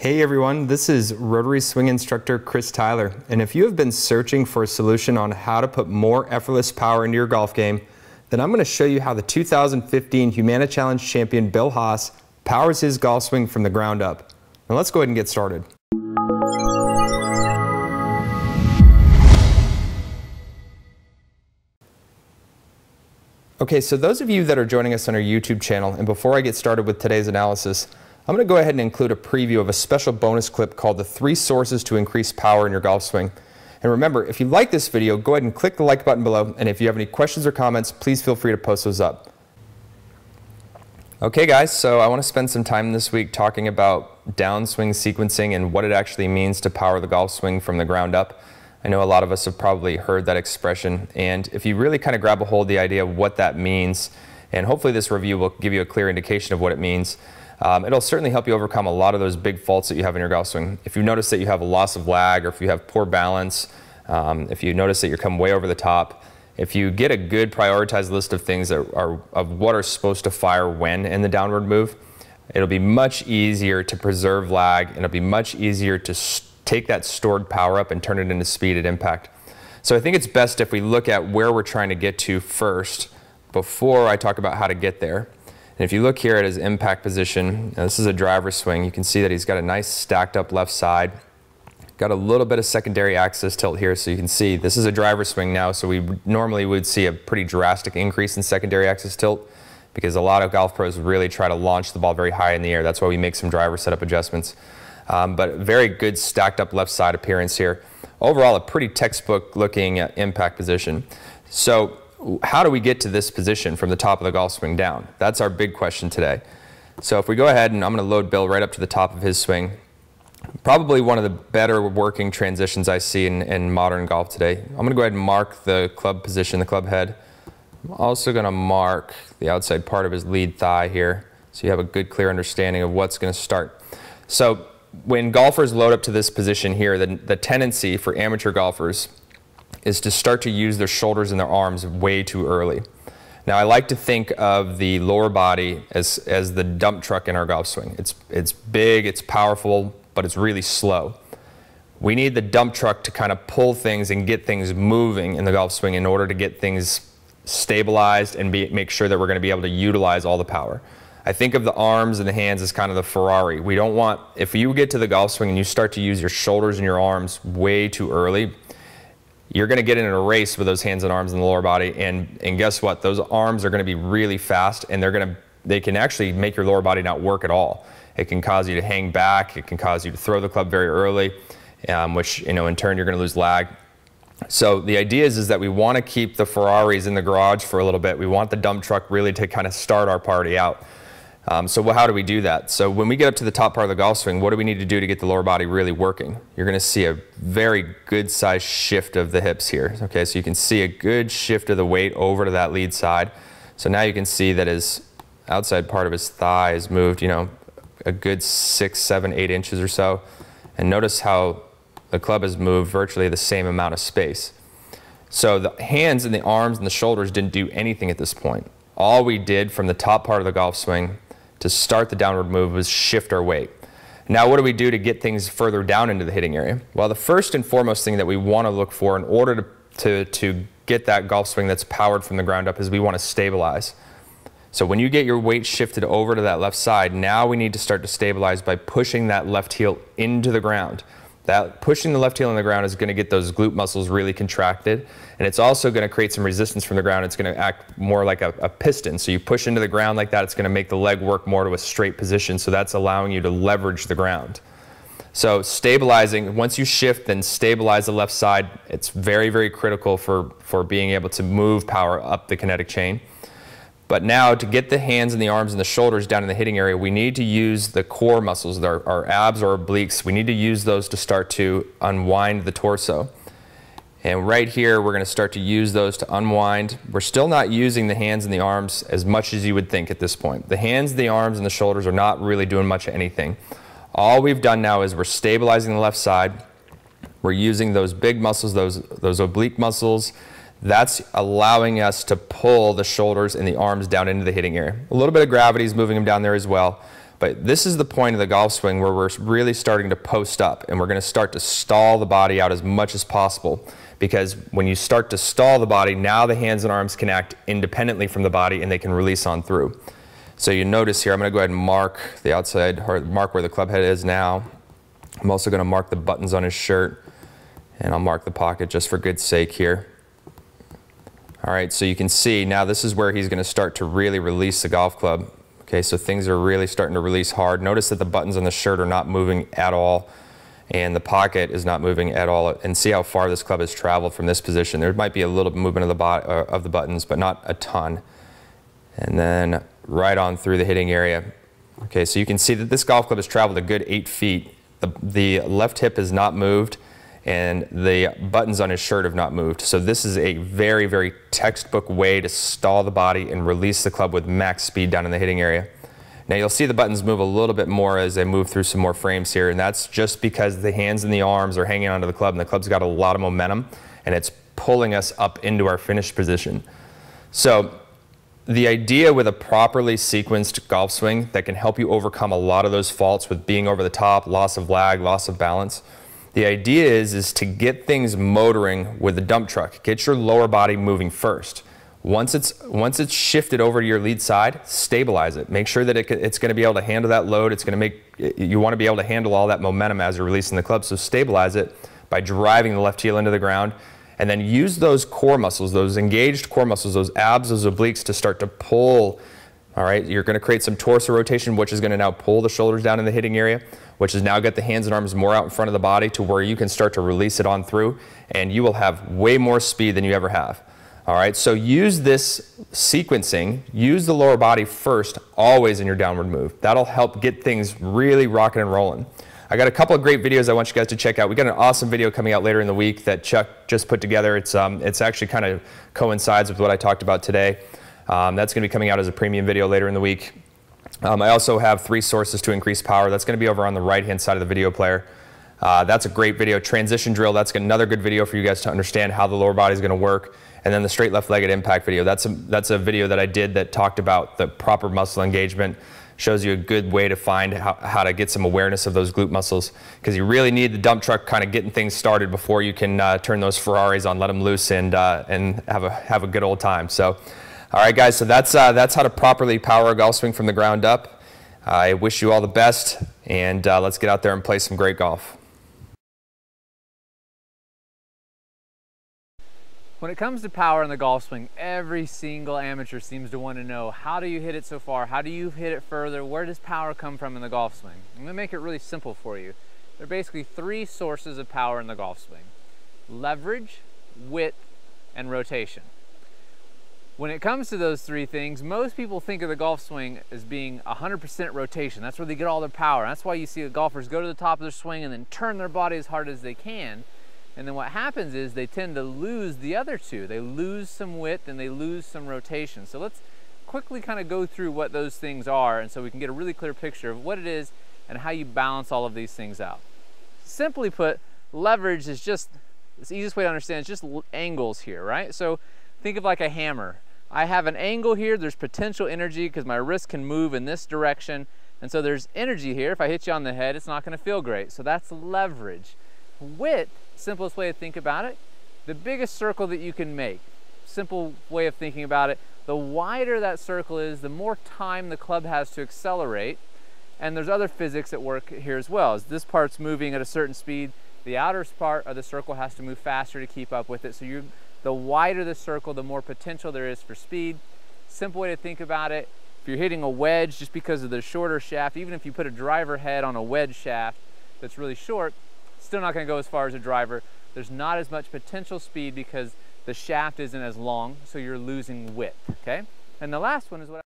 Hey everyone, this is Rotary Swing instructor Chris Tyler, and if you have been searching for a solution on how to put more effortless power into your golf game, then I'm going to show you how the 2015 Humana Challenge champion Bill Haas powers his golf swing from the ground up. Now let's go ahead and get started. Okay, so those of you that are joining us on our YouTube channel, and before I get started with today's analysis, I'm going to go ahead and include a preview of a special bonus clip called the 3 Sources to Increase Power in Your Golf Swing. And remember, if you like this video, go ahead and click the like button below, and if you have any questions or comments, please feel free to post those up. Okay guys, so I want to spend some time this week talking about downswing sequencing and what it actually means to power the golf swing from the ground up. I know a lot of us have probably heard that expression, and if you really kind of grab a hold of the idea of what that means, and hopefully this review will give you a clear indication of what it means, it'll certainly help you overcome a lot of those big faults that you have in your golf swing. If you notice that you have a loss of lag, or if you have poor balance, if you notice that you're coming way over the top, if you get a good prioritized list of things that are of what are supposed to fire when in the downward move, it'll be much easier to preserve lag, and it'll be much easier to take that stored power up and turn it into speed at impact. So I think it's best if we look at where we're trying to get to first before I talk about how to get there. And if you look here at his impact position, this is a driver swing. You can see that he's got a nice stacked up left side. Got a little bit of secondary axis tilt here, so you can see this is a driver swing now, so we normally would see a pretty drastic increase in secondary axis tilt because a lot of golf pros really try to launch the ball very high in the air. That's why we make some driver setup adjustments. But very good stacked up left side appearance here. Overall, a pretty textbook looking impact position. So how do we get to this position from the top of the golf swing down? That's our big question today. So if we go ahead, and I'm going to load Bill right up to the top of his swing, probably one of the better working transitions I see in modern golf today. I'm going to go ahead and mark the club position, the club head. I'm also going to mark the outside part of his lead thigh here, so you have a good clear understanding of what's going to start. So when golfers load up to this position here, the tendency for amateur golfers is to start to use their shoulders and their arms way too early. Now I like to think of the lower body as the dump truck in our golf swing. It's big, it's powerful, but it's really slow. We need the dump truck to kind of pull things and get things moving in the golf swing in order to get things stabilized and make sure that we're going to be able to utilize all the power. I think of the arms and the hands as kind of the Ferrari. We don't want, if you get to the golf swing and you start to use your shoulders and your arms way too early, you're going to get in a race with those hands and arms in the lower body, and guess what? Those arms are going to be really fast, and they can actually make your lower body not work at all. It can cause you to hang back. It can cause you to throw the club very early, which in turn you're going to lose lag. So the idea is that we want to keep the Ferraris in the garage for a little bit. We want the dump truck really to kind of start our party out. So how do we do that? So when we get up to the top part of the golf swing, what do we need to do to get the lower body really working? You're going to see a very good size shift of the hips here. Okay, so you can see a good shift of the weight over to that lead side. So now you can see that his outside part of his thigh is moved, a good 6, 7, 8 inches or so. And notice how the club has moved virtually the same amount of space. So the hands and the arms and the shoulders didn't do anything at this point. All we did from the top part of the golf swing to start the downward move was shift our weight. Now what do we do to get things further down into the hitting area? Well, the first and foremost thing that we want to look for in order to get that golf swing that's powered from the ground up is we want to stabilize. So when you get your weight shifted over to that left side, now we need to start to stabilize by pushing that left heel into the ground. That pushing the left heel in the ground is going to get those glute muscles really contracted, and it's also going to create some resistance from the ground. It's going to act more like a piston. So you push into the ground like that, it's going to make the leg work more to a straight position, so that's allowing you to leverage the ground. So stabilizing, once you shift, then stabilize the left side. It's very, very critical for being able to move power up the kinetic chain. But now to get the hands and the arms and the shoulders down in the hitting area, we need to use the core muscles, our abs or obliques. We need to use those to start to unwind the torso. And right here, we're going to start to use those to unwind. We're still not using the hands and the arms as much as you would think at this point. The hands, the arms, and the shoulders are not really doing much of anything. All we've done now is we're stabilizing the left side. We're using those big muscles, those oblique muscles. That's allowing us to pull the shoulders and the arms down into the hitting area. A little bit of gravity is moving them down there as well. But this is the point of the golf swing where we're really starting to post up, and we're going to start to stall the body out as much as possible. Because when you start to stall the body, now the hands and arms can act independently from the body and they can release on through. So you notice here, I'm going to go ahead and mark the outside, or mark where the club head is now. I'm also going to mark the buttons on his shirt, and I'll mark the pocket just for good sake here. All right, so you can see now this is where he's going to start to really release the golf club. Okay, so things are really starting to release hard. Notice that the buttons on the shirt are not moving at all, and the pocket is not moving at all. And see how far this club has traveled from this position. There might be a little movement of the buttons, but not a ton. And then right on through the hitting area. Okay, so you can see that this golf club has traveled a good 8 feet. The left hip has not moved, and the buttons on his shirt have not moved. So this is a very, very textbook way to stall the body and release the club with max speed down in the hitting area. Now you'll see the buttons move a little bit more as they move through some more frames here, and that's just because the hands and the arms are hanging onto the club, and the club's got a lot of momentum, and it's pulling us up into our finish position. So the idea with a properly sequenced golf swing that can help you overcome a lot of those faults with being over the top, loss of lag, loss of balance, the idea is to get things motoring with the dump truck. Get your lower body moving first. Once it's shifted over to your lead side, stabilize it. Make sure that it's going to be able to handle that load. You want to be able to handle all that momentum as you're releasing the club, so stabilize it by driving the left heel into the ground. And then use those core muscles, those engaged core muscles, those abs, those obliques to start to pull. All right, you're going to create some torso rotation, which is going to now pull the shoulders down in the hitting area, which is now get the hands and arms more out in front of the body to where you can start to release it on through, and you will have way more speed than you ever have. All right, so use this sequencing, use the lower body first, always in your downward move. That'll help get things really rocking and rolling. I got a couple of great videos I want you guys to check out. We got an awesome video coming out later in the week that Chuck just put together. It's actually kind of coincides with what I talked about today. That's going to be coming out as a premium video later in the week. I also have 3 sources to increase power. That's going to be over on the right-hand side of the video player. That's a great video. Transition drill, that's another good video for you guys to understand how the lower body is going to work. And then the straight left-legged impact video. That's a video that I did that talked about the proper muscle engagement. Shows you a good way to find how to get some awareness of those glute muscles, because you really need the dump truck kind of getting things started before you can turn those Ferraris on, let them loose, and have a good old time. So, all right, guys. So that's how to properly power a golf swing from the ground up. I wish you all the best, and let's get out there and play some great golf. When it comes to power in the golf swing, every single amateur seems to want to know, how do you hit it so far? How do you hit it further? Where does power come from in the golf swing? I'm going to make it really simple for you. There are basically 3 sources of power in the golf swing: leverage, width, and rotation. When it comes to those 3 things, most people think of the golf swing as being 100% rotation. That's where they get all their power. That's why you see the golfers go to the top of their swing and then turn their body as hard as they can. And then what happens is they tend to lose the other 2. They lose some width and they lose some rotation. So let's quickly kind of go through what those things are, and so we can get a really clear picture of what it is and how you balance all of these things out. Simply put, leverage is just, the easiest way to understand, it's just angles here, right? So think of like a hammer. I have an angle here, there's potential energy because my wrist can move in this direction, and so there's energy here. If I hit you on the head, it's not going to feel great. So that's leverage. Width, simplest way to think about it, the biggest circle that you can make. Simple way of thinking about it, the wider that circle is, the more time the club has to accelerate. And there's other physics at work here as well. As this part's moving at a certain speed, the outer part of the circle has to move faster to keep up with it. So the wider the circle, the more potential there is for speed. Simple way to think about it, if you're hitting a wedge, just because of the shorter shaft, even if you put a driver head on a wedge shaft that's really short, still not going to go as far as a driver. There's not as much potential speed because the shaft isn't as long, so you're losing width, okay? And the last one is what